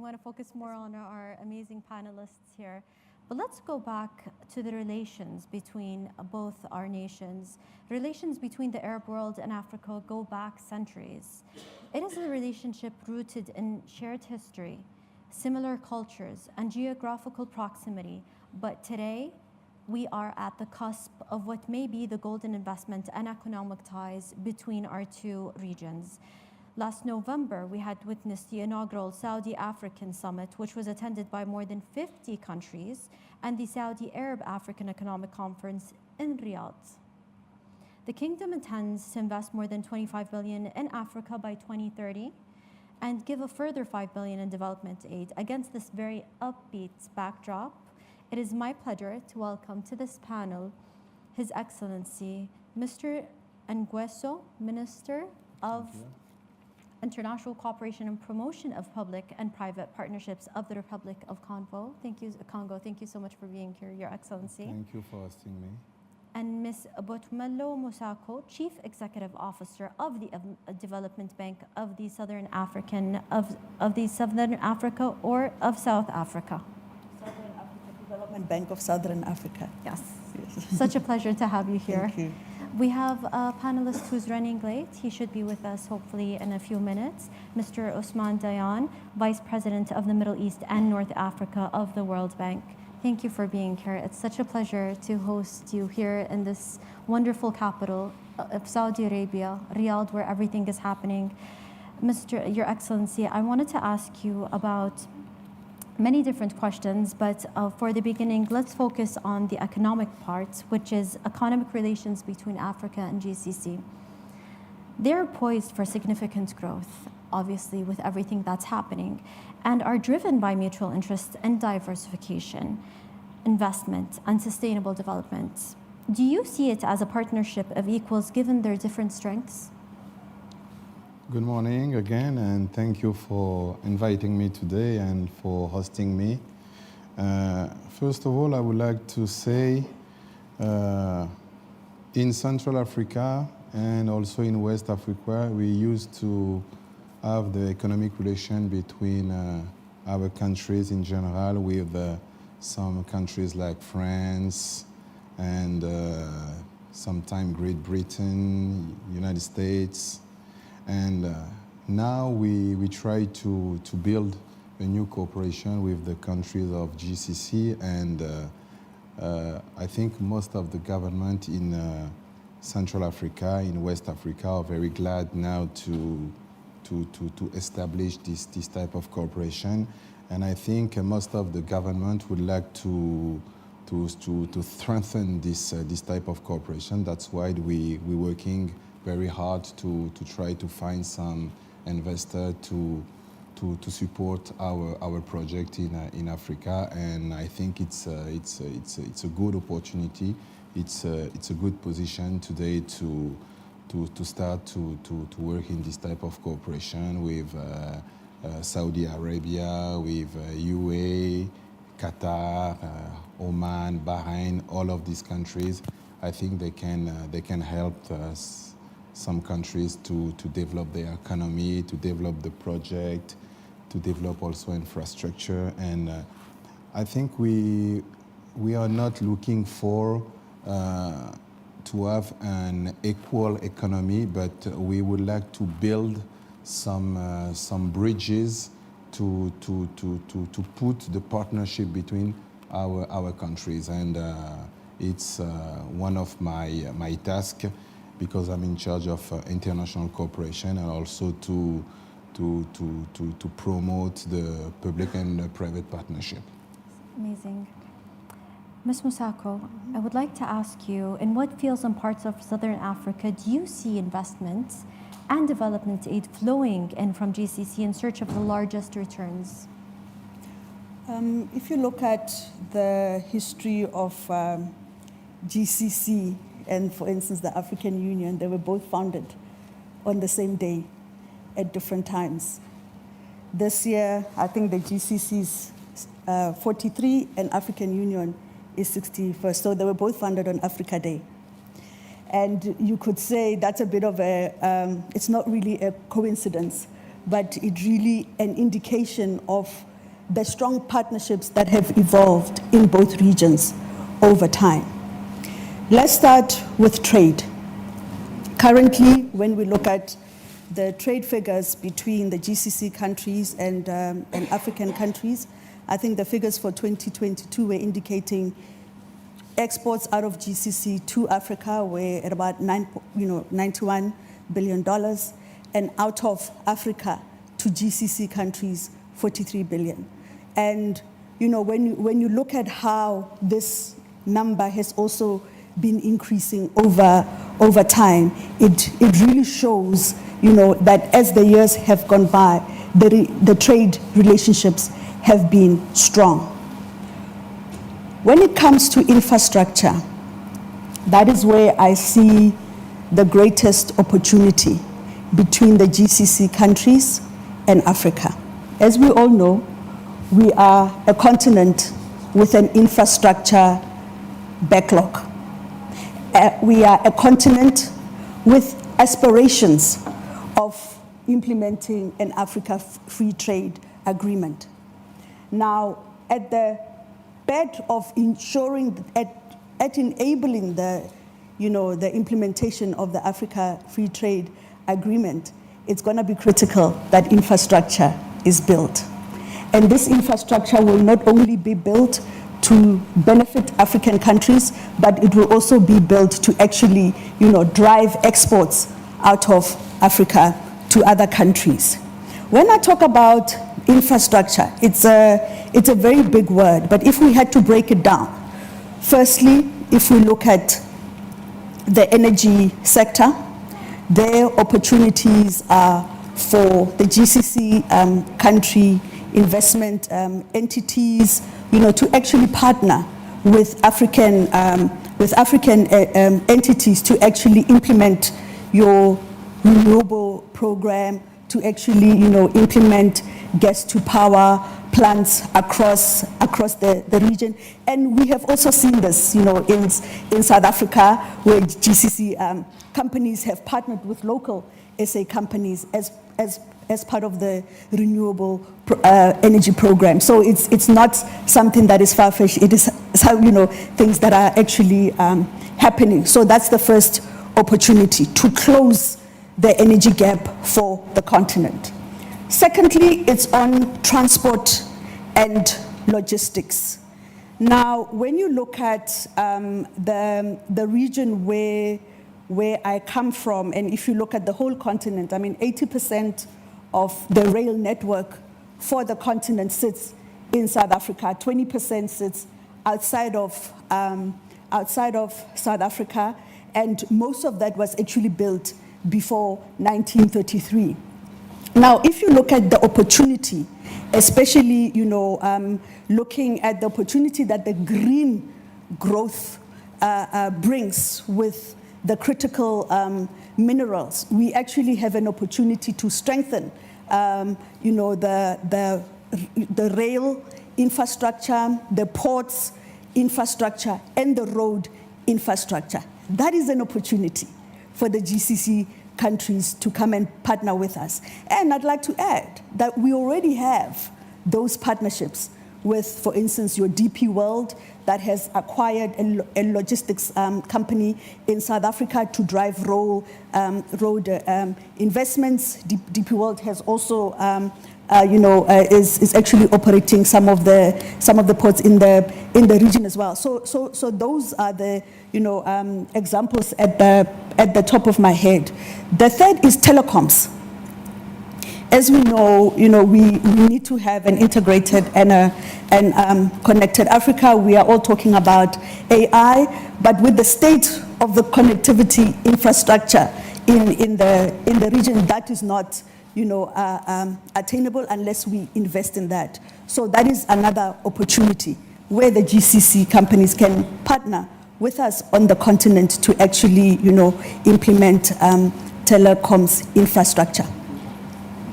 want to focus more on our amazing panelists here. But let's go back to the relations between both our nations. Relations between the Arab world and Africa go back centuries. It is a relationship rooted in shared history, similar cultures, and geographical proximity. But today, we are at the cusp of what may be the golden investment and economic ties between our two regions. Last November, we had witnessed the inaugural Saudi African Summit, which was attended by more than 50 countries, and the Saudi Arab African Economic Conference in Riyadh. The kingdom intends to invest more than $25 billion in Africa by 2030 and give a further $5 billion in development aid. Against this very upbeat backdrop, it is my pleasure to welcome to this panel His Excellency Mr. Nguesso, Minister of International Cooperation and Promotion of Public and Private Partnerships of the Republic of Congo. Thank you, Congo. Thank you so much for being here, Your Excellency. Thank you for hosting me. And Ms. Botumelo Musako, Chief Executive Officer of the Development Bank of the Southern Africa or of South Africa. Southern Africa Development Bank of Southern Africa. Yes. Such a pleasure to have you here. Thank you. We have a panelist who's running late. He should be with us hopefully in a few minutes. Mr. Ousmane Dayan, Vice President of the Middle East and North Africa of the World Bank. Thank you for being here. It's such a pleasure to host you here in this wonderful capital of Saudi Arabia, Riyadh, where everything is happening. Your Excellency, I wanted to ask you about many different questions, but for the beginning, let's focus on the economic part, which is economic relations between Africa and GCC. They're poised for significant growth, obviously, with everything that's happening, and are driven by mutual interests and diversification, investment, and sustainable development. Do you see it as a partnership of equals given their different strengths? Good morning again, and thank you for inviting me today and for hosting me. First of all, I would like to say in Central Africa and also in West Africa, we used to have the economic relation between our countries in general with some countries like France and sometimes Great Britain, United States. And now we try to build a new cooperation with the countries of GCC, and I think most of the government in Central Africa, in West Africa, are very glad now to establish this type of cooperation. And I think most of the government would like to strengthen this type of cooperation. That's why we're working very hard to try to find some investor to support our project in Africa, and I think it's a good opportunity. It's a good position today to start to work in this type of cooperation with Saudi Arabia, with UAE, Qatar, Oman, Bahrain, all of these countries. I think they can help us. Some countries to develop their economy, to develop the project, to develop also infrastructure. And I think we are not looking for to have an equal economy, but we would like to build some bridges to put the partnership between our countries. And it's one of my tasks, because I'm in charge of international cooperation and also to promote the public and private partnership. Amazing. Ms. Musako, I would like to ask you, in what fields and parts of Southern Africa do you see investment and development aid flowing in from GCC in search of the largest returns? If you look at the history of GCC, and for instance, the African Union, they were both founded on the same day at different times. This year, I think the GCC is 43 and African Union is 61st. So they were both founded on Africa Day. And you could say that's a bit of it's not really a coincidence, but it's really an indication of the strong partnerships that have evolved in both regions over time. Let's start with trade. Currently, when we look at the trade figures between the GCC countries and African countries, I think the figures for 2022 were indicating exports out of GCC to Africa were at about $91 billion, and out of Africa to GCC countries, 43 billion. And when you look at how this number has also been increasing over time, it really shows that as the years have gone by, the trade relationships have been strong. When it comes to infrastructure, that is where I see the greatest opportunity between the GCC countries and Africa. As we all know, we are a continent with an infrastructure backlog. We are a continent with aspirations of implementing an Africa Free Trade Agreement. Now, at the bed of ensuring, at enabling the implementation of the Africa Free Trade Agreement, it's going to be critical that infrastructure is built. And this infrastructure will not only be built to benefit African countries, but it will also be built to actually, drive exports out of Africa to other countries. When I talk about infrastructure, it's a very big word, but if we had to break it down, firstly, if we look at the energy sector, their opportunities are for the GCC country investment entities, to actually partner with African entities to actually implement your renewable program, to actually, implement gas to power plants across the region. And we have also seen this, in South Africa, where GCC companies have partnered with local SA companies as part of the renewable energy program. So it's not something that is far-fetched. It is things that are actually happening. So that's the first opportunity, to close the energy gap for the continent. Secondly, it's on transport and logistics. Now, when you look at the region where I come from, and if you look at the whole continent, 80% of the rail network for the continent sits in South Africa. 20% sits outside of South Africa, and most of that was actually built before 1933. Now, if you look at the opportunity, especially, looking at the opportunity that the green growth brings with the critical minerals, we actually have an opportunity to strengthen, the rail infrastructure, the ports infrastructure, and the road infrastructure. That is an opportunity for the GCC countries to come and partner with us. And I'd like to add that we already have those partnerships with, for instance, your DP World, that has acquired a logistics company in South Africa to drive road investments. DP World has also, is actually operating some of the ports in the region as well. So those are the examples at the top of my head. The third is telecoms. As we know, we need to have an integrated and connected Africa. We are all talking about AI, but with the state of the connectivity infrastructure in the region, that is not attainable unless we invest in that. So that is another opportunity where the GCC companies can partner with us on the continent to actually implement telecoms infrastructure.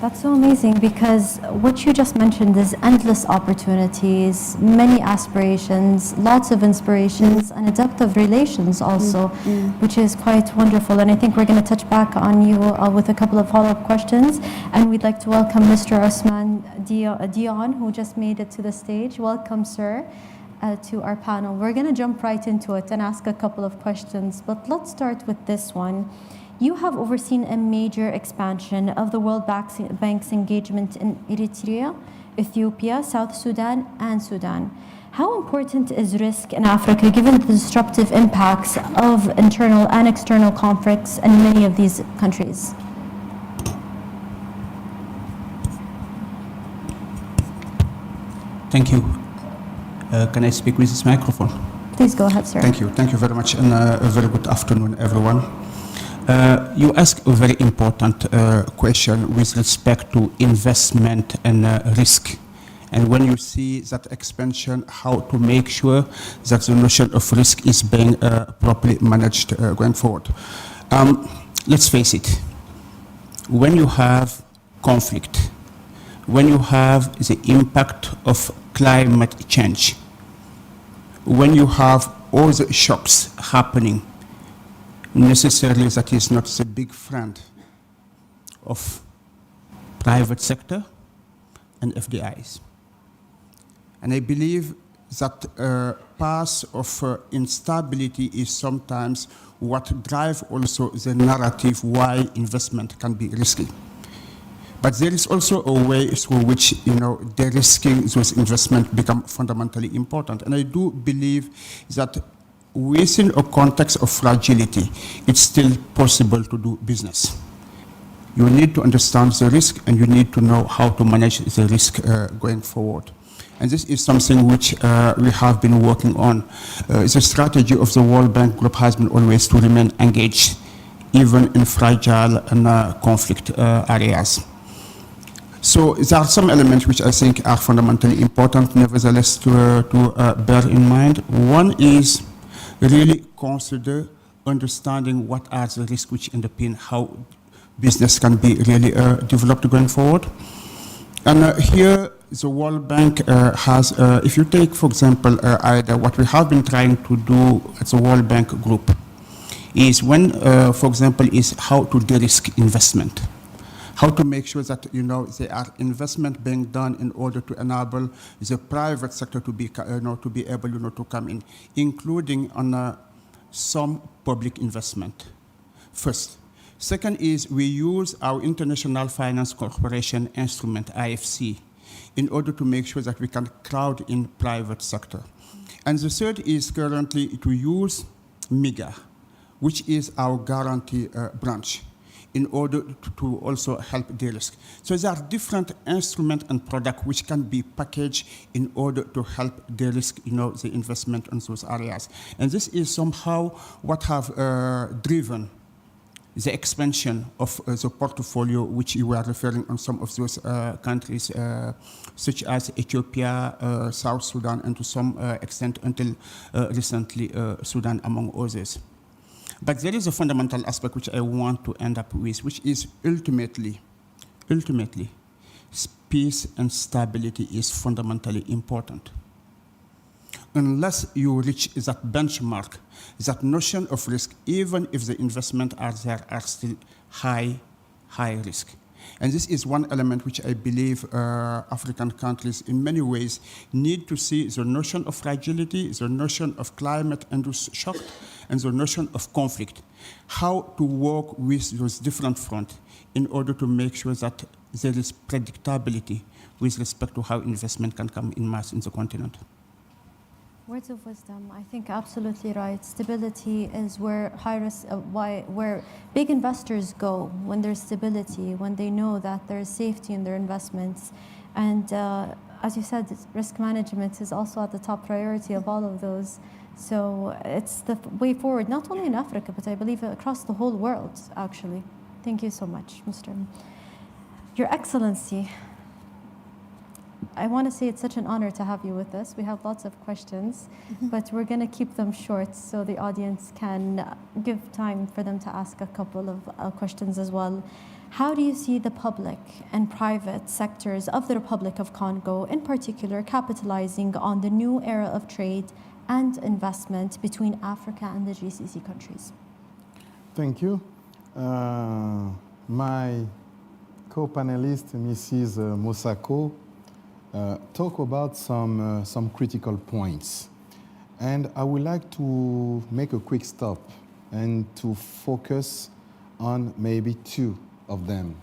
That's so amazing because what you just mentioned is endless opportunities, many aspirations, lots of inspirations, and a depth of relations also, which is quite wonderful. And I think we're going to touch back on you with a couple of follow-up questions. And we'd like to welcome Mr. Osman Dion, who just made it to the stage. Welcome, sir, to our panel. We're going to jump right into it and ask a couple of questions. But let's start with this one. You have overseen a major expansion of the World Bank's engagement in Eritrea, Ethiopia, South Sudan, and Sudan. How important is risk in Africa given the disruptive impacts of internal and external conflicts in many of these countries? Thank you. Can I speak with this microphone? Please go ahead, sir. Thank you. Thank you very much, and a very good afternoon, everyone. You asked a very important question with respect to investment and risk. And when you see that expansion, how to make sure that the notion of risk is being properly managed going forward. Let's face it, when you have conflict, when you have the impact of climate change, when you have all the shocks happening, necessarily that is not the big friend of private sector and FDIs. And I believe that path of instability is sometimes what drives also the narrative why investment can be risky. But there is also a way through which, de-risking those investments become fundamentally important. And I do believe that within a context of fragility, it's still possible to do business. You need to understand the risk and you need to know how to manage the risk going forward. And this is something which we have been working on. The strategy of the World Bank Group has been always to remain engaged, even in fragile and conflict areas. So there are some elements which I think are fundamentally important, nevertheless, to bear in mind. One is really consider understanding what are the risks which underpin how business can be really developed going forward. And here, the World Bank has, if you take, for example, IDA, what we have been trying to do at the World Bank Group is when, for example, is how to de-risk investment. How to make sure that, there are investment being done in order to enable the private sector to be, to be able, to come in, including on some public investment, first. Second is we use our International Finance Corporation instrument, IFC, in order to make sure that we can crowd in private sector. And the third is currently to use MIGA, which is our guarantee branch, in order to also help de-risk. So there are different instruments and products which can be packaged in order to help de-risk, the investment in those areas. And this is somehow what have driven the expansion of the portfolio which you were referring on some of those countries, such as Ethiopia, South Sudan, and to some extent until recently Sudan, among others. But there is a fundamental aspect which I want to end up with, which is ultimately, peace and stability is fundamentally important. Unless you reach that benchmark, that notion of risk, even if the investment are there, are still high risk. And this is one element which I believe African countries in many ways need to see: the notion of fragility, the notion of climate-induced shock, and the notion of conflict. How to work with those different fronts in order to make sure that there is predictability with respect to how investment can come in mass in the continent. Words of wisdom. I think absolutely right. Stability is where high risk, where big investors go when there's stability, when they know that there's safety in their investments. And as you said, risk management is also at the top priority of all of those. So it's the way forward, not only in Africa, but I believe across the whole world, actually. Thank you so much, Mr. Your Excellency. I want to say it's such an honor to have you with us. We have lots of questions, but we're going to keep them short so the audience can give time for them to ask a couple of questions as well. How do you see the public and private sectors of the Republic of Congo, in particular, capitalizing on the new era of trade and investment between Africa and the GCC countries? Thank you. My co-panelist, Mrs. Mosako, talk about some critical points. And I would like to make a quick stop and to focus on maybe two of them.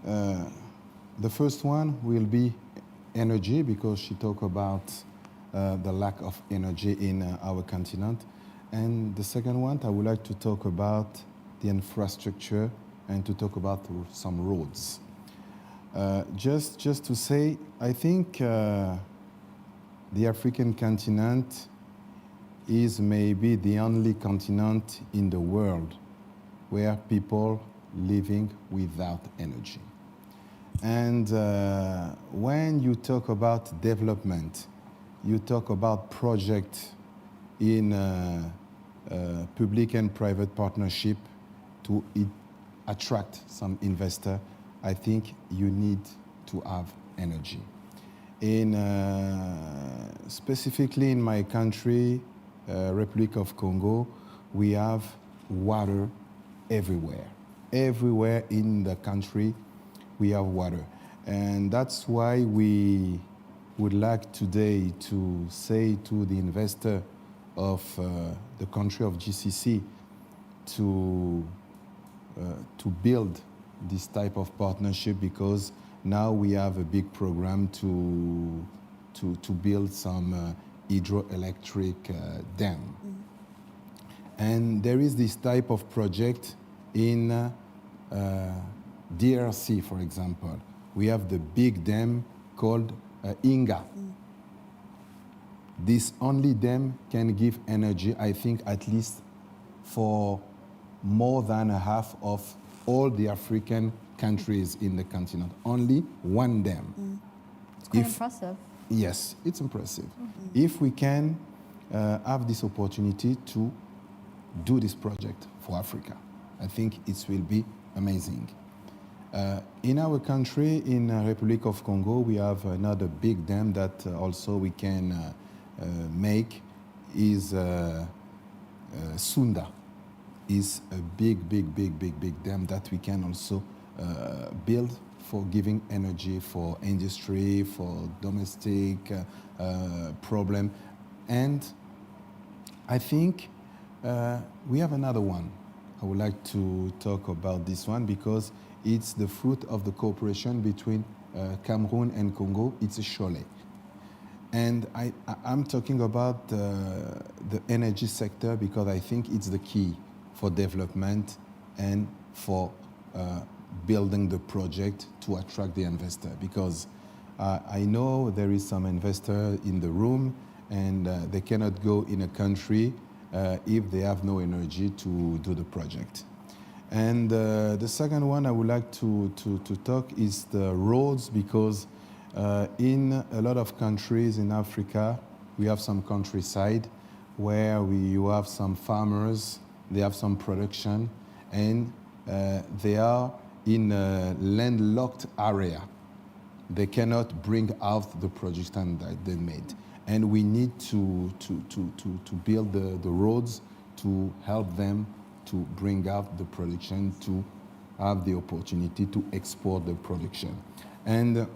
The first one will be energy, because she talked about the lack of energy in our continent. And the second one, I would like to talk about the infrastructure and to talk about some roads. Just to say, I think the African continent is maybe the only continent in the world where people living without energy. And when you talk about development, you talk about projects in public and private partnership to attract some investor, I think you need to have energy. Specifically in my country, Republic of Congo, we have water everywhere. Everywhere in the country, we have water. And that's why we would like today to say to the investor of the country of GCC to build this type of partnership, because now we have a big program to build some hydroelectric dam. And there is this type of project in DRC, for example. We have the big dam called Inga. This only dam can give energy, I think, at least for more than half of all the African countries in the continent. Only one dam. It's quite impressive. Yes, it's impressive. If we can have this opportunity to do this project for Africa, I think it will be amazing. In our country, in Republic of Congo, we have another big dam that also we can make, is Sunda. Is a big dam that we can also build for giving energy for industry, for domestic problem. And I think we have another one. I would like to talk about this one because it's the fruit of the cooperation between Cameroon and Congo. It's a Cholet. And I'm talking about the energy sector because I think it's the key for development and for building the project to attract the investor. Because I know there is some investor in the room and they cannot go in a country if they have no energy to do the project. And the second one I would like to talk is the roads, because in a lot of countries in Africa, we have some countryside where you have some farmers, they have some production, and they are in a landlocked area. They cannot bring out the production that they made. And we need to build the roads to help them to bring out the production, to have the opportunity to export the production. And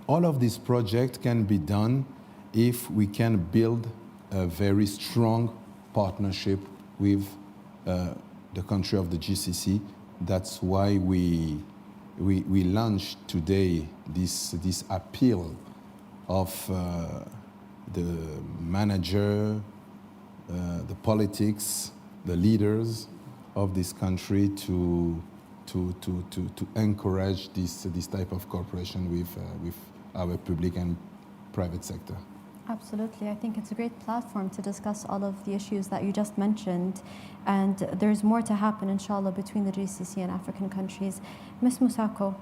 all of these projects can be done if we can build a very strong partnership with the country of the GCC. That's why we launched today this appeal of the manager, the politics, the leaders of this country to encourage this type of cooperation with our public and private sector. Absolutely. I think it's a great platform to discuss all of the issues that you just mentioned. And there's more to happen, inshallah, between the GCC and African countries. Ms. Musako,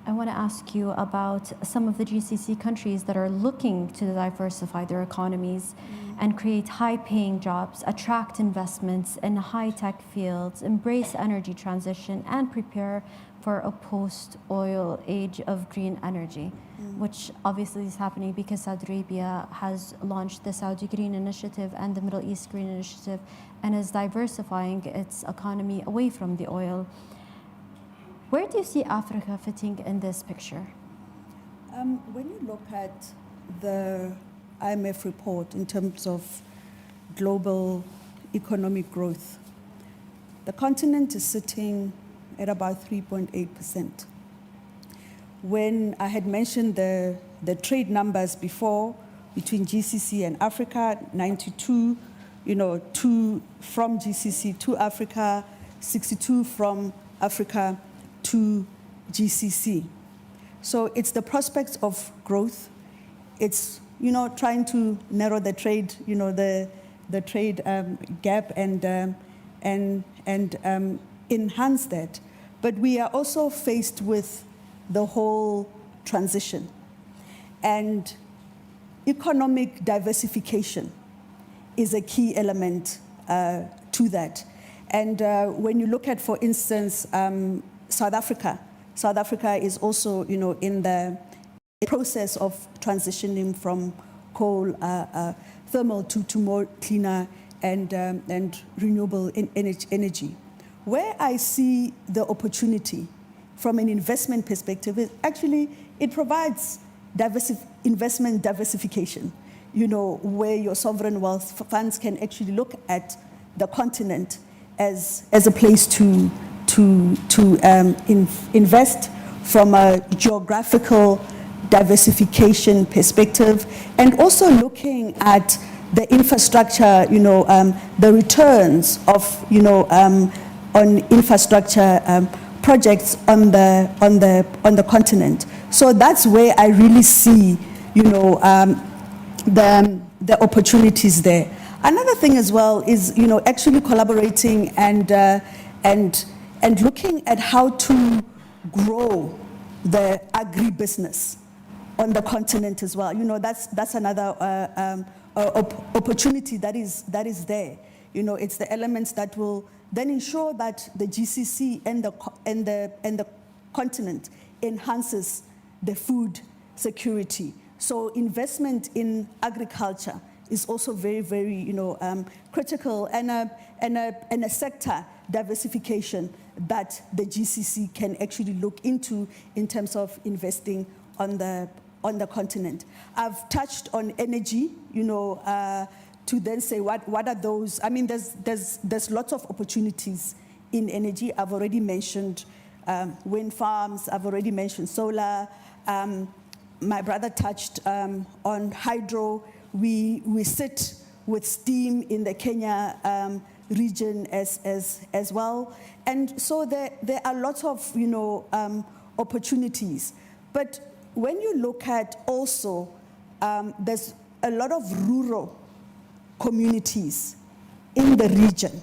I want to ask you about some of the GCC countries that are looking to diversify their economies and create high-paying jobs, attract investments in high-tech fields, embrace energy transition, and prepare for a post-oil age of green energy, which obviously is happening because Saudi Arabia has launched the Saudi Green Initiative and the Middle East Green Initiative and is diversifying its economy away from the oil. Where do you see Africa fitting in this picture? When you look at the IMF report in terms of global economic growth, the continent is sitting at about 3.8%. When I had mentioned the trade numbers before between GCC and Africa, 92, 2 from GCC to Africa, 62 from Africa to GCC. So it's the prospects of growth. It's, trying to narrow the trade, the trade gap and enhance that. But we are also faced with the whole transition. And economic diversification is a key element to that. And when you look at, for instance, South Africa is also, in the process of transitioning from coal, thermal to more cleaner and renewable energy. Where I see the opportunity from an investment perspective is actually it provides investment diversification, where your sovereign wealth funds can actually look at the continent as a place to invest from a geographical diversification perspective, and also looking at the infrastructure, the returns of, on infrastructure projects on the continent. So that's where I really see, the opportunities there. Another thing as well is, actually collaborating and looking at how to grow the agribusiness on the continent as well. That's another opportunity that is there. It's the elements that will then ensure that the GCC and the continent enhances the food security. So investment in agriculture is also very, very, critical, and a sector diversification that the GCC can actually look into in terms of investing on the continent. I've touched on energy, to then say what are those. I mean, there's lots of opportunities in energy. I've already mentioned wind farms. I've already mentioned solar. My brother touched on hydro. We sit with steam in the Kenya region as well, and so there are lots of opportunities. But when you look at also, there's a lot of rural communities in the region,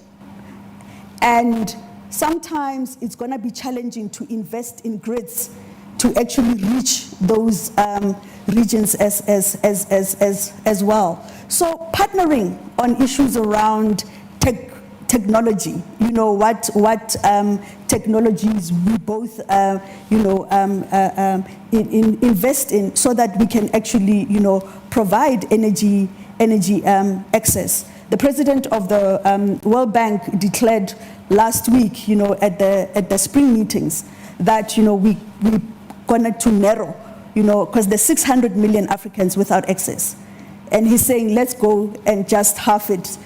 and sometimes it's going to be challenging to invest in grids to actually reach those regions as well. So partnering on issues around technology, what technologies we both invest in, so that we can actually provide energy access. The president of the World Bank declared last week, at the spring meetings, that we wanted to narrow, because there's 600 million Africans without access, and he's saying let's go and just half it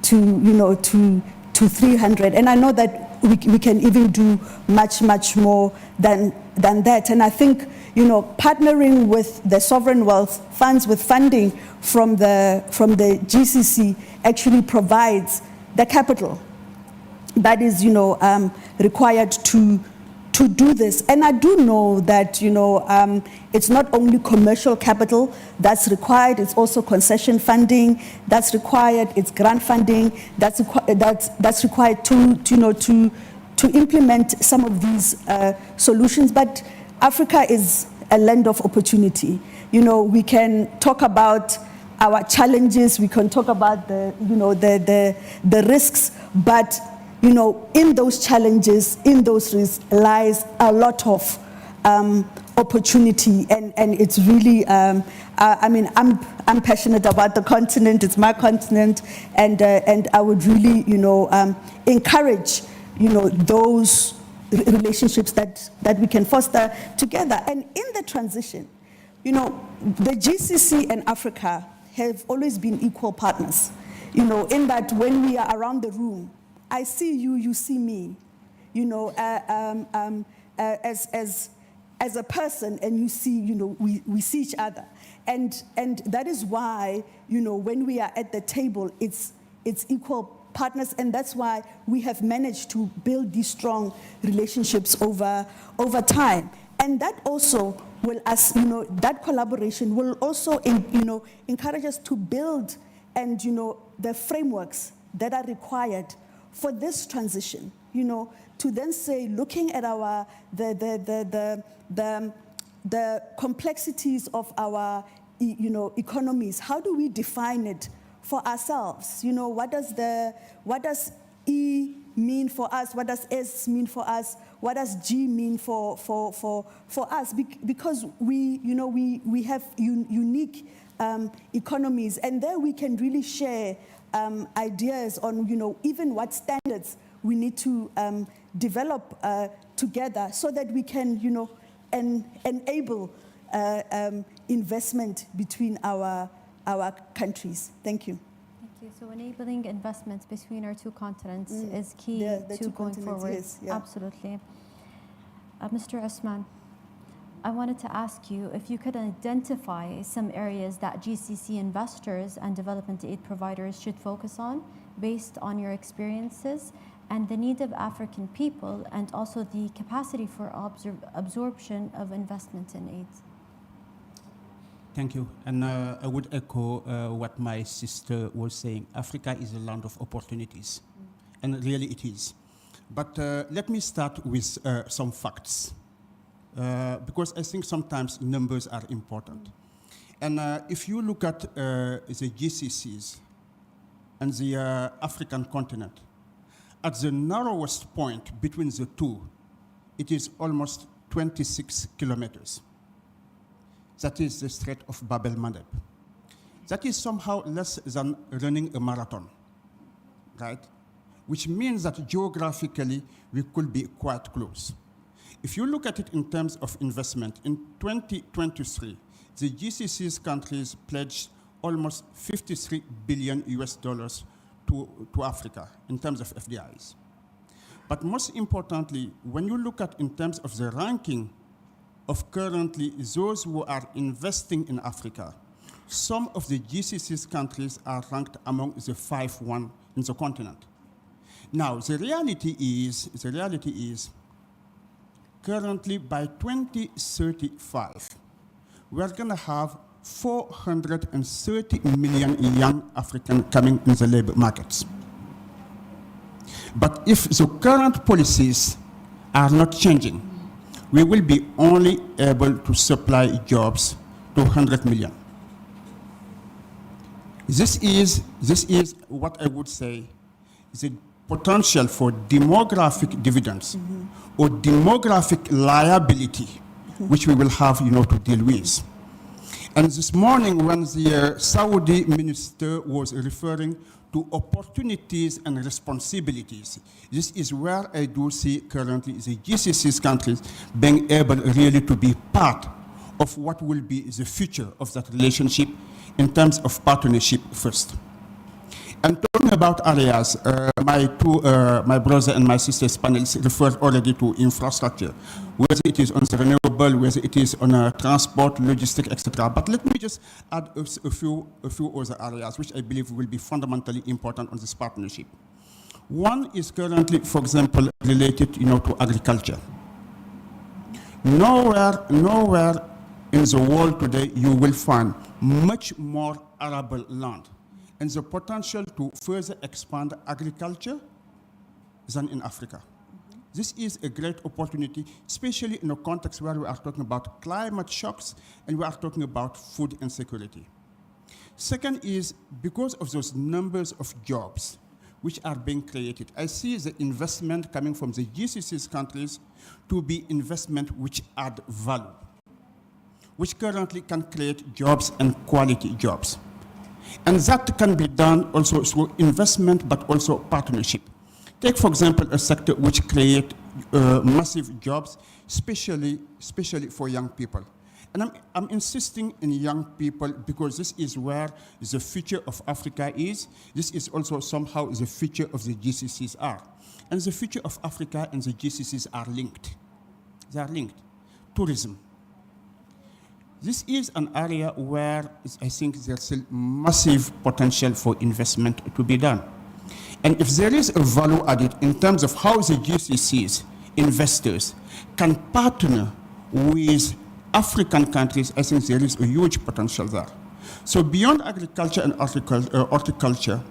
to 300. And I know that we can even do much more than that. And I think partnering with the sovereign wealth funds with funding from the GCC actually provides the capital that is required to do this. And I do know that it's not only commercial capital that's required, it's also concession funding that's required, it's grant funding that's required to implement some of these solutions. But Africa is a land of opportunity. You know, we can talk about our challenges, we can talk about the risks, but you know, in those challenges, in those risks lies a lot of opportunity, and it's really, I mean, I'm passionate about the continent. It's my continent, and I would really, you know, encourage, you know, those relationships that we can foster together. And in the transition, you know, the GCC and Africa have always been equal partners. You know, in that when we are around the room, I see you, you see me. You know, as a person, and you see, you know, we see each other. And that is why, you know, when we are at the table, it's equal partners, and that's why we have managed to build these strong relationships over time. And that also will, as you know, that collaboration will also, you know, encourage us to build, and you know, the frameworks that are required for this transition. You know, to then say, looking at our the complexities of our, you know, economies, how do we define it for ourselves? You know, what does E mean for us? What does S mean for us? What does G mean for us? Because we, you know, we have unique economies, and there we can really share ideas on, you know, even what standards we need to develop together, so that we can, you know, enable investment between our countries. Thank you. Thank you. So enabling investments between our two continents is key The to two going continents, forward. yes, yeah. Absolutely. Mr. Usman, I wanted to ask you if you could identify some areas that GCC investors and development aid providers should focus on based on your experiences and the need of African people, and also the capacity for absorption of investment in aid. Thank you. And I would echo what my sister was saying. Africa is a land of opportunities, and really it is. But let me start with some facts, because I think sometimes numbers are important. And if you look at the GCCs and the African continent, at the narrowest point between the two, it is almost 26 kilometers. That is the Strait of Bab el-Mandeb. That is somehow less than running a marathon, right? Which means that geographically, we could be quite close. If you look at it in terms of investment, in 2023, the GCC's countries pledged almost 53 billion US dollars to Africa in terms of FDIs. But most importantly, when you look at in terms of the ranking of currently those who are investing in Africa, some of the GCC's countries are ranked among the 5-1 in the continent. Now, the reality is currently by 2035, we're gonna have 430 million young Africans coming in the labor markets. But if the current policies are not changing, we will be only able to supply jobs to 100 million. This is what I would say the potential for demographic dividends or demographic liability, which we will have, you know, to deal with. And this morning, when the Saudi minister was referring to opportunities and responsibilities, this is where I do see currently the GCC's countries being able really to be part of what will be the future of that relationship in terms of partnership first. And talking about areas, my brother and my sister's panelists referred already to infrastructure, whether it is on the renewable, whether it is on transport, logistics, etc. But let me just add a few other areas which I believe will be fundamentally important on this partnership. One is currently, for example, related, you know, to agriculture. Nowhere in the world today you will find much more arable land and the potential to further expand agriculture than in Africa. This is a great opportunity, especially in a context where we are talking about climate shocks and we are talking about food insecurity. Second is because of those numbers of jobs which are being created. I see the investment coming from the GCC's countries to be investment which add value, which currently can create jobs and quality jobs. And that can be done also through investment, but also partnership. Take, for example, a sector which creates massive jobs, especially for young people. And I'm insisting in young people because this is where the future of Africa is. This is also somehow the future of the GCCs are. And the future of Africa and the GCCs are linked. They are linked. Tourism. This is an area where I think there's still massive potential for investment to be done. And if there is a value added in terms of how the GCCs, investors, can partner with African countries, I think there is a huge potential there. So beyond agriculture and horticulture,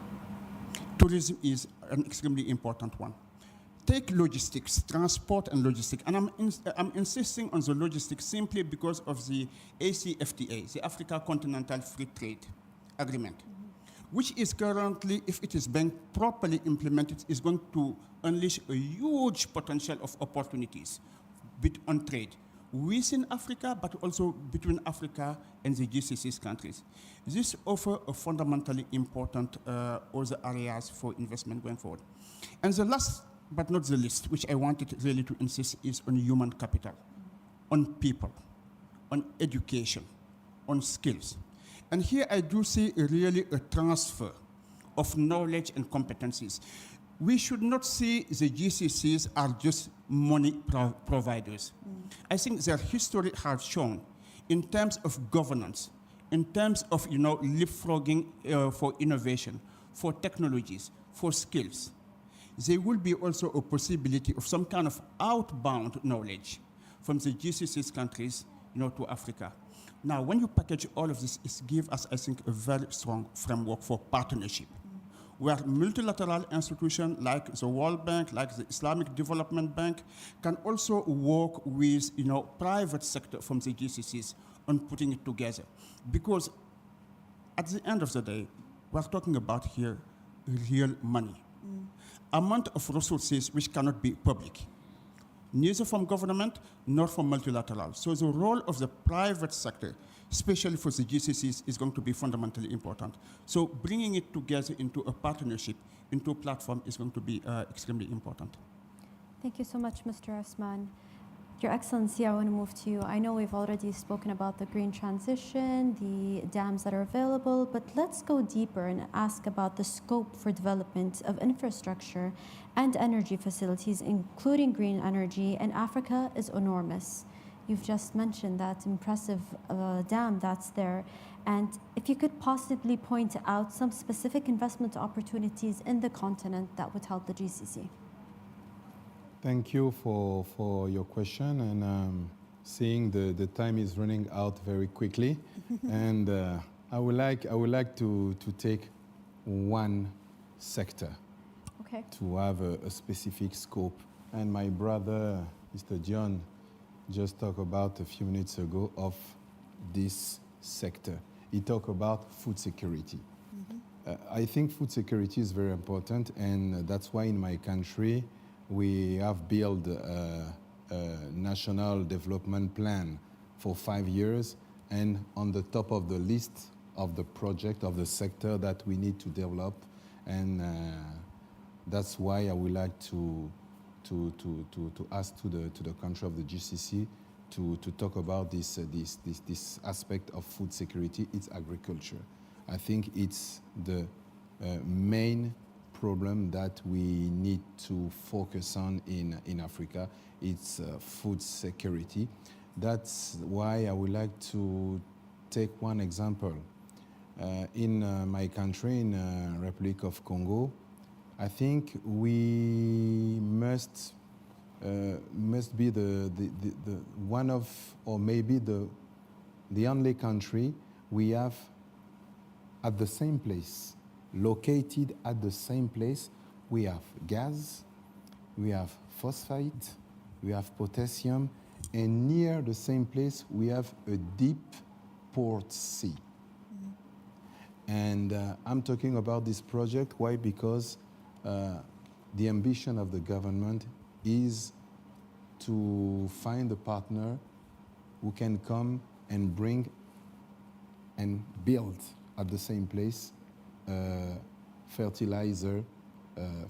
tourism is an extremely important one. Take logistics, transport and logistics. And I'm insisting on the logistics simply because of the ACFTA, the Africa Continental Free Trade Agreement, which is currently, if it is being properly implemented, is going to unleash a huge potential of opportunities on trade within Africa, but also between Africa and the GCC's countries. This offers a fundamentally important other areas for investment going forward. And the last but not the least, which I wanted really to insist, is on human capital, on people, on education, on skills. And here I do see really a transfer of knowledge and competencies. We should not see the GCCs as just money providers. I think their history has shown, in terms of governance, in terms of leapfrogging for innovation, for technologies, for skills, there will be also a possibility of some kind of outbound knowledge from the GCC's countries to Africa. Now, when you package all of this, it gives us, I think, a very strong framework for partnership, where multilateral institutions like the World Bank, like the Islamic Development Bank, can also work with private sector from the GCCs on putting it together. Because at the end of the day, we're talking about here real money. Amount of resources which cannot be public, neither from government nor from multilateral. So the role of the private sector, especially for the GCCs, is going to be fundamentally important. So bringing it together into a partnership, into a platform, is going to be extremely important. Thank you so much, Mr. Osman. Your Excellency, I want to move to you. I know we've already spoken about the green transition, the dams that are available, but let's go deeper and ask about the scope for development of infrastructure and energy facilities, including green energy, and Africa is enormous. You've just mentioned that impressive dam that's there. And if you could possibly point out some specific investment opportunities in the continent that would help the GCC. Thank you for your question, and seeing the time is running out very quickly, and I would like to take one sector, okay, to have a specific scope. And my brother, Mr. John, just talked about a few minutes ago of this sector. He talked about food security. I think food security is very important, and that's why in my country we have built a national development plan for 5 years, and on the top of the list of the project of the sector that we need to develop, and that's why I would like to ask to the country of the GCC to talk about this aspect of food security. It's agriculture. I think it's the main problem that we need to focus on in Africa. It's food security. That's why I would like to take one example. In my country, in Republic of Congo, I think we must be the one of, or maybe the only country we have at the same place, located at the same place. We have gas, we have phosphate, we have potassium, and near the same place we have a deep port sea. And I'm talking about this project. Why? Because the ambition of the government is to find a partner who can come and bring and build at the same place a fertilizer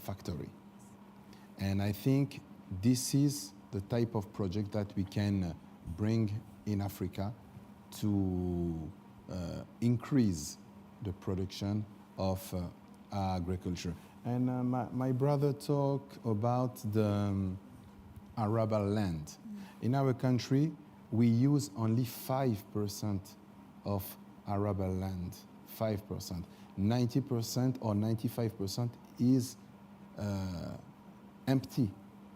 factory. And I think this is the type of project that we can bring in Africa to increase the production of agriculture. And my brother talked about the arable land. In our country, we use only 5% of arable land, 5%. 90% or 95% is empty.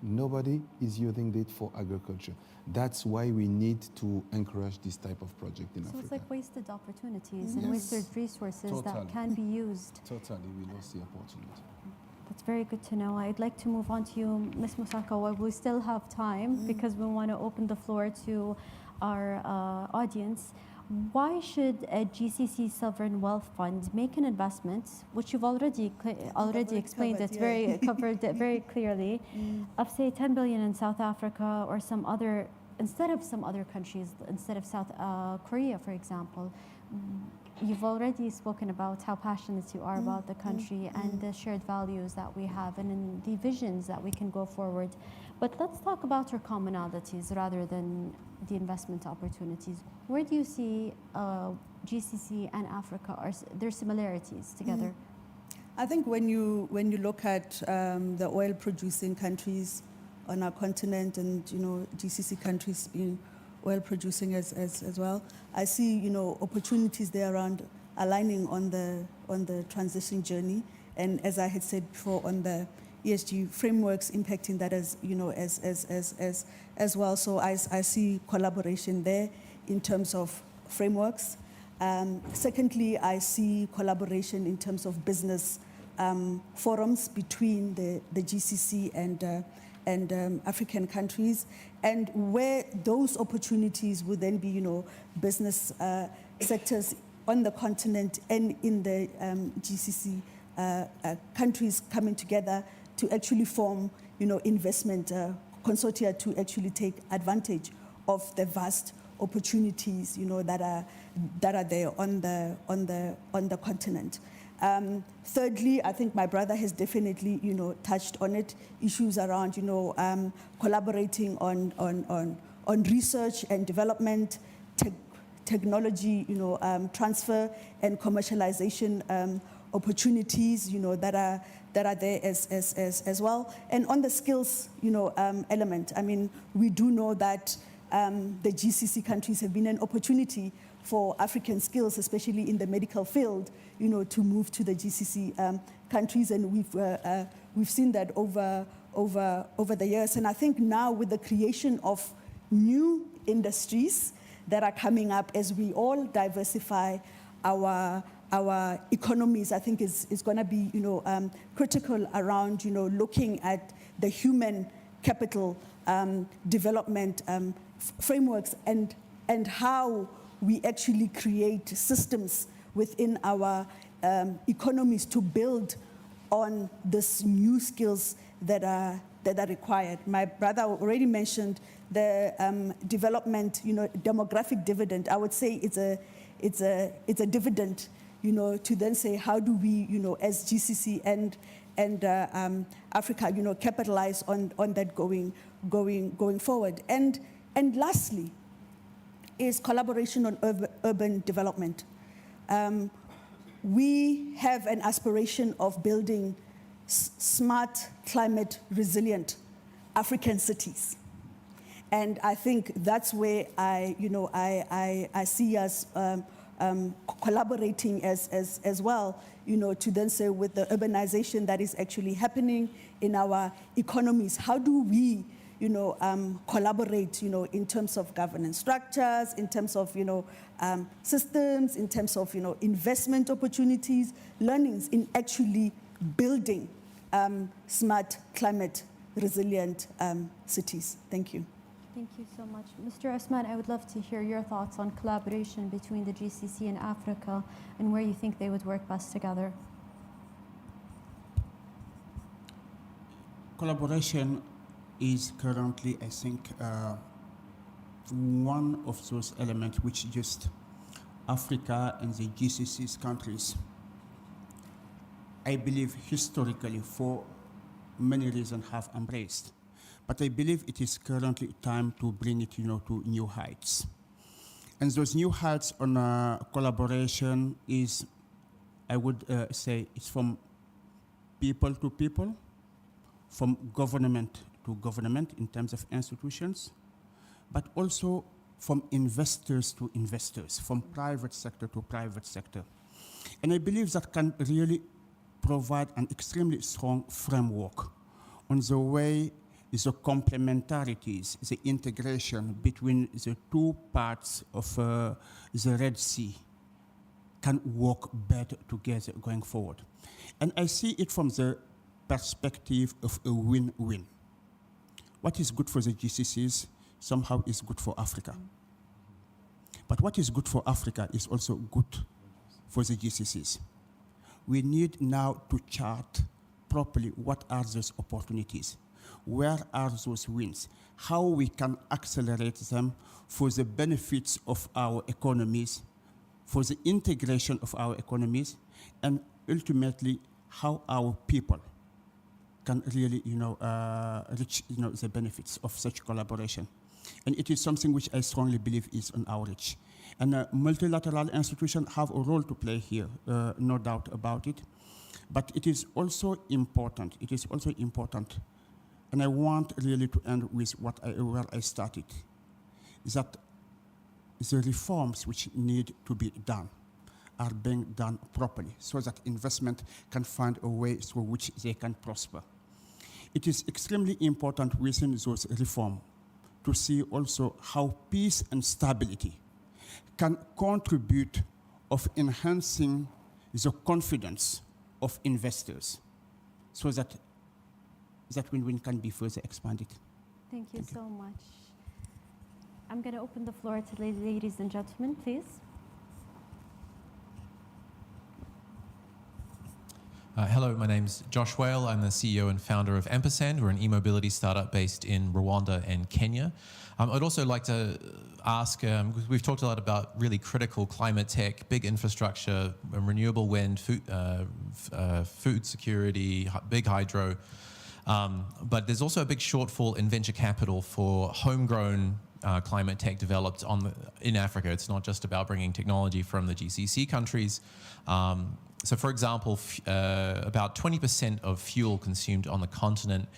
Nobody is using it for agriculture. That's why we need to encourage this type of project in Africa. So it's like wasted opportunities and Yes. wasted resources Totally. that can be used. Totally, we lost the opportunity. That's very good to know. I'd like to move on to you, Ms. Musaka, while we still have time, because we want to open the floor to our audience. Why should a GCC Sovereign Wealth Fund make an investment, which you've already explained, covered, it's yeah. very covered it very clearly, of say 10 billion in South Africa or some other, instead of some other countries, instead of South Korea, for example? You've already spoken about how passionate you are about the country and the shared values that we have and in the visions that we can go forward. But let's talk about our commonalities rather than the investment opportunities. Where do you see GCC and Africa, are their similarities together? I think when you look at the oil-producing countries on our continent, and GCC countries being oil-producing as well, I see opportunities there around aligning on the transition journey, and as I had said before, on the ESG frameworks impacting that as well. So I see collaboration there in terms of frameworks. Secondly, I see collaboration in terms of business forums between the GCC and African countries, and where those opportunities would then be, business sectors on the continent and in the GCC countries coming together to actually form, investment consortia to actually take advantage of the vast opportunities, that are there on the continent. Thirdly, I think my brother has definitely, touched on it, issues around, collaborating on research and development, technology, transfer and commercialization opportunities, that are there as well. And on the skills, element, I mean, we do know that the GCC countries have been an opportunity for African skills, especially in the medical field, to move to the GCC countries, and we've seen that over the years. And I think now with the creation of new industries that are coming up as we all diversify our economies, I think is going to be critical around looking at the human capital development frameworks and how we actually create systems within our economies to build on these new skills that are required. My brother already mentioned the development, demographic dividend. I would say it's a dividend, to then say how do we, as GCC and Africa, capitalize on that going forward. And lastly, is collaboration on urban development. We have an aspiration of building smart, climate resilient African cities. And I think that's where I see us collaborating as well, to then say with the urbanization that is actually happening in our economies, how do we collaborate, in terms of governance structures, in terms of, systems, in terms of, investment opportunities, learnings in actually building smart, climate resilient cities. Thank you. Thank you so much. Mr. Osman, I would love to hear your thoughts on collaboration between the GCC and Africa and where you think they would work best together. Collaboration is currently, I think, one of those elements which just Africa and the GCC's countries, I believe historically for many reasons have embraced. But I believe it is currently time to bring it, to new heights. And those new heights on collaboration is, I would say, it's from people to people, from government to government in terms of institutions, but also from investors to investors, from private sector to private sector. And I believe that can really provide an extremely strong framework on the way the complementarities, the integration between the two parts of the Red Sea can work better together going forward. And I see it from the perspective of a win-win. What is good for the GCCs somehow is good for Africa. But what is good for Africa is also good for the GCCs. We need now to chart properly what are those opportunities, where are those wins, how we can accelerate them for the benefits of our economies, for the integration of our economies, and ultimately how our people can really reach the benefits of such collaboration. And it is something which I strongly believe is on our reach. And multilateral institutions have a role to play here, no doubt about it. But it is also important, and I want really to end with where I started, is that the reforms which need to be done are being done properly so that investment can find a way through which they can prosper. It is extremely important within those reforms to see also how peace and stability can contribute of enhancing the confidence of investors so that that win-win can be further expanded. Thank you so much. I'm going to open the floor to ladies and gentlemen, please. Hello, my name's Josh Whale. I'm the CEO and founder of Ampersand. We're an e-mobility startup based in Rwanda and Kenya. I'd also like to ask, because we've talked a lot about really critical climate tech, big infrastructure, renewable wind, food security, big hydro. But there's also a big shortfall in venture capital for homegrown climate tech developed in Africa. It's not just about bringing technology from the GCC countries. So for example, about 20% of fuel consumed on the continent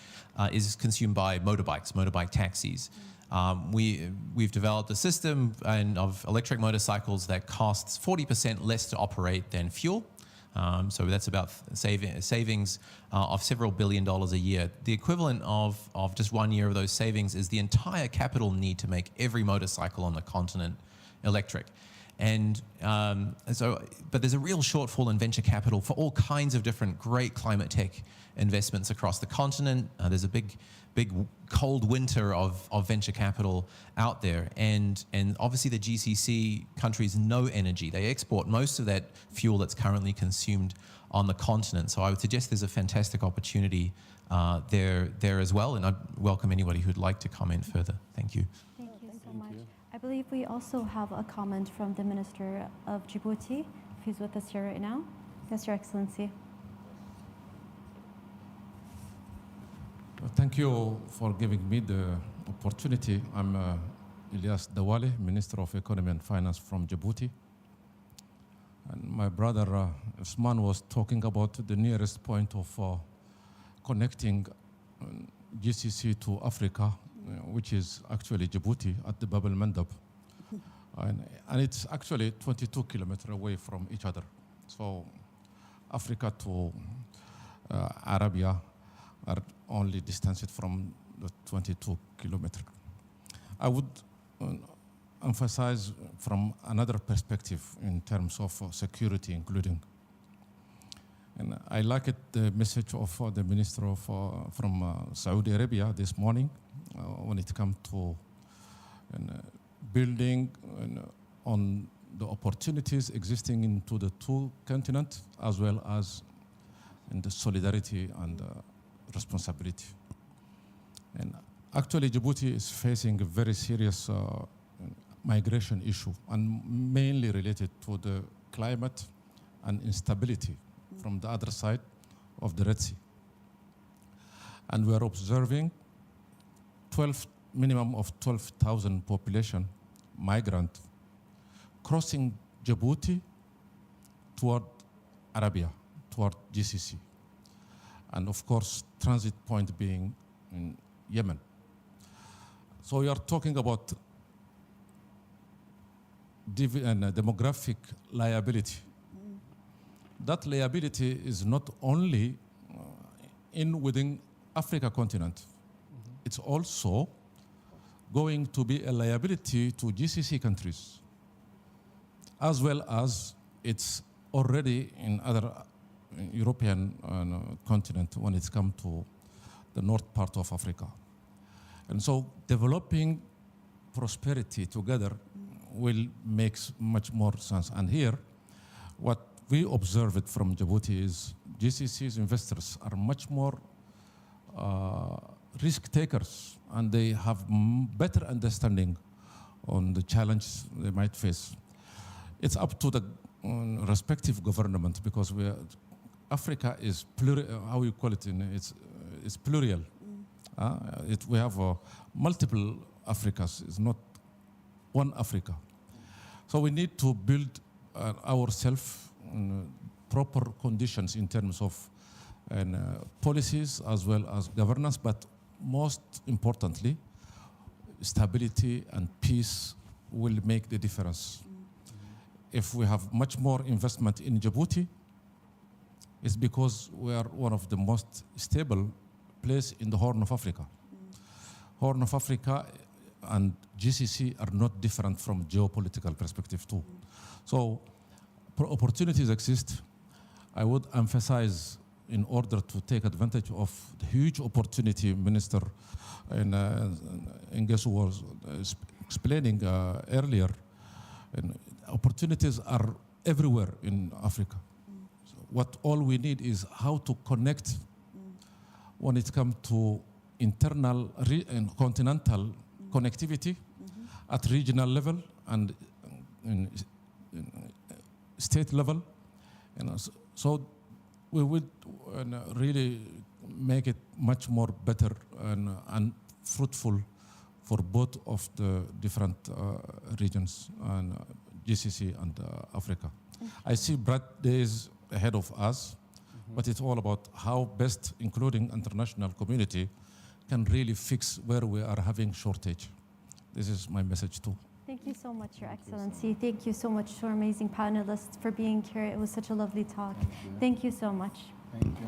is consumed by motorbike taxis. We've developed a system of electric motorcycles that costs 40% less to operate than fuel. So that's about savings of several $billions a year. The equivalent of just 1 year of those savings is the entire capital need to make every motorcycle on the continent electric. And but there's a real shortfall in venture capital for all kinds of different great climate tech investments across the continent. There's a big cold winter of venture capital out there. And obviously the GCC countries know energy. They export most of that fuel that's currently consumed on the continent. So I would suggest there's a fantastic opportunity there as well. And I'd welcome anybody who'd like to comment further. Thank you. Thank you so much. I believe we also have a comment from the Minister of Djibouti, if he's with us here right now. Yes, Your Excellency. Thank you for giving me the opportunity. I'm Ilyas Dawale, Minister of Economy and Finance from Djibouti. And my brother Usman was talking about the nearest point of connecting GCC to Africa, which is actually Djibouti at the Bab el-Mandab. And it's actually 22 kilometers away from each other. So Africa to Arabia are only distanced from the 22 kilometers. I would emphasize from another perspective in terms of security, including And I like it, the message of the minister of, from Saudi Arabia this morning when it comes to building on the opportunities existing into the two continents, as well as in the solidarity and responsibility. And actually, Djibouti is facing a very serious migration issue, and mainly related to the climate and instability from the other side of the Red Sea. And we are observing minimum of 12,000 population migrant crossing Djibouti toward Arabia, toward GCC. And of course, transit point being in Yemen. So we are talking about demographic liability. That liability is not only within Africa continent. It's also going to be a liability to GCC countries, as well as it's already in other European continent when it's come to the north part of Africa. And so developing prosperity together will make much more sense. And here, what we observed from Djibouti is GCC's investors are much more risk takers, and they have better understanding on the challenge they might face. It's up to the respective government, because Africa is how you call it? It's plural. We have multiple Africas. It's not one Africa. So we need to build ourselves proper conditions in terms of policies as well as governance, but most importantly, stability and peace will make the difference. If we have much more investment in Djibouti, it's because we are one of the most stable places in the Horn of Africa. Horn of Africa and GCC are not different from geopolitical perspective too. So opportunities exist. I would emphasize, in order to take advantage of the huge opportunity Minister Ngesu was explaining earlier, and opportunities are everywhere in Africa. So what all we need is how to connect when it comes to internal and continental connectivity at regional level and in state level. So we would really make it much more better and fruitful for both of the different regions, and GCC and Africa. I see bright days ahead of us, but it's all about how best, including international community, can really fix where we are having shortage. This is my message too. Thank you so much, Your Excellency. Thank you so much to our amazing panelists for being here. It was such a lovely talk. Thank you so much. Thank you.